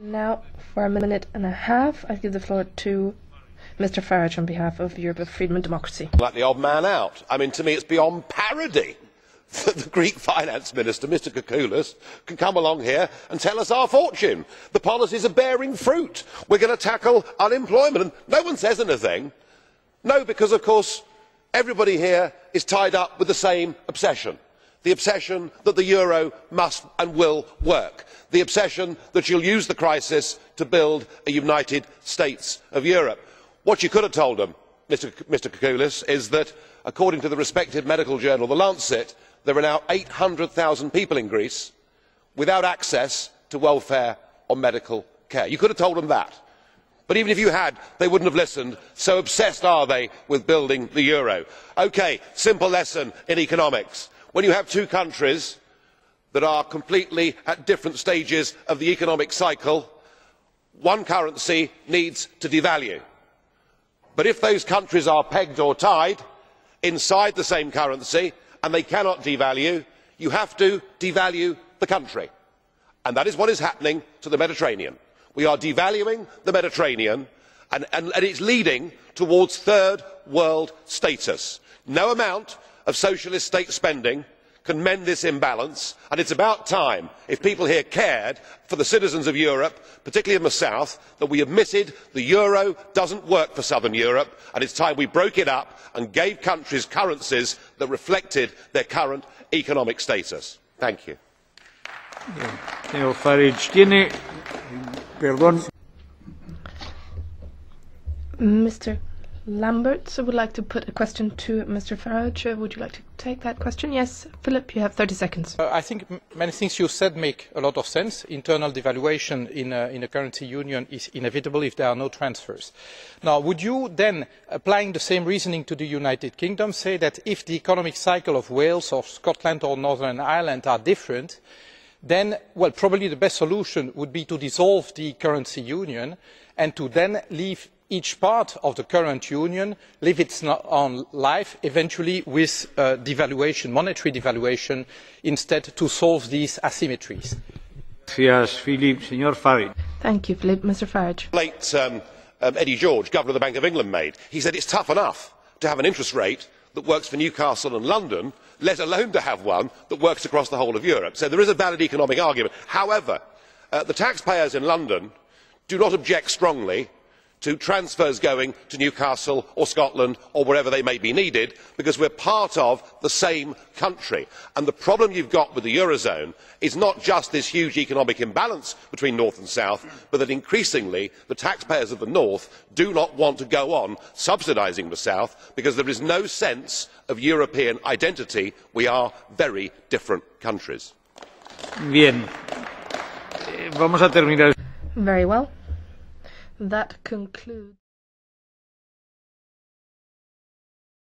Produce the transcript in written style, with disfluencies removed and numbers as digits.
Now, for a minute and a half, I give the floor to Mr. Farage on behalf of Europe of Freedom and Democracy. Like the odd man out. I mean, to me, it's beyond parody that the Greek finance minister, Mr. Kokoulis, can come along here and tell us our fortune. The policies are bearing fruit. We're going to tackle unemployment. And no one says anything. No, because, of course, everybody here is tied up with the same obsession. The obsession that the euro must and will work. The obsession that you'll use the crisis to build a United States of Europe. What you could have told them, Mr. Kokoulis, is that, according to the respected medical journal The Lancet, there are now 800,000 people in Greece without access to welfare or medical care. You could have told them that. But even if you had, they wouldn't have listened. So obsessed are they with building the euro. OK, simple lesson in economics. When you have two countries that are completely at different stages of the economic cycle, one currency needs to devalue. But if those countries are pegged or tied inside the same currency and they cannot devalue, you have to devalue the country. And that is what is happening to the Mediterranean. We are devaluing the Mediterranean and it is leading towards third world status. No amount of socialist state spending can mend this imbalance, and it is about time, if people here cared for the citizens of Europe, particularly in the south, that we admitted the euro does not work for southern Europe, and it is time we broke it up and gave countries currencies that reflected their current economic status. Thank you. Señor Farage, tiene, perdón. Mr. Lambert would like to put a question to Mr. Farage. Would you like to take that question? Yes. Philip, you have 30 seconds. I think many things you said make a lot of sense. Internal devaluation in a currency union is inevitable if there are no transfers. Now, would you then, applying the same reasoning to the United Kingdom, say that if the economic cycle of Wales or Scotland or Northern Ireland are different, then, well, probably the best solution would be to dissolve the currency union and to then leave each part of the current union live its own life, eventually with devaluation, monetary devaluation, instead to solve these asymmetries. Thank you, Philippe. Mr. Farage. Late Eddie George, Governor of the Bank of England, made. He said it's tough enough to have an interest rate that works for Newcastle and London, let alone to have one that works across the whole of Europe. So there is a valid economic argument. However, the taxpayers in London do not object strongly to transfers going to Newcastle or Scotland or wherever they may be needed, because we are part of the same country. And the problem you have got with the eurozone is not just this huge economic imbalance between north and south, but that increasingly the taxpayers of the north do not want to go on subsidising the south, because there is no sense of European identity. We are very different countries. Bien. Vamos a terminar. Very well. That concludes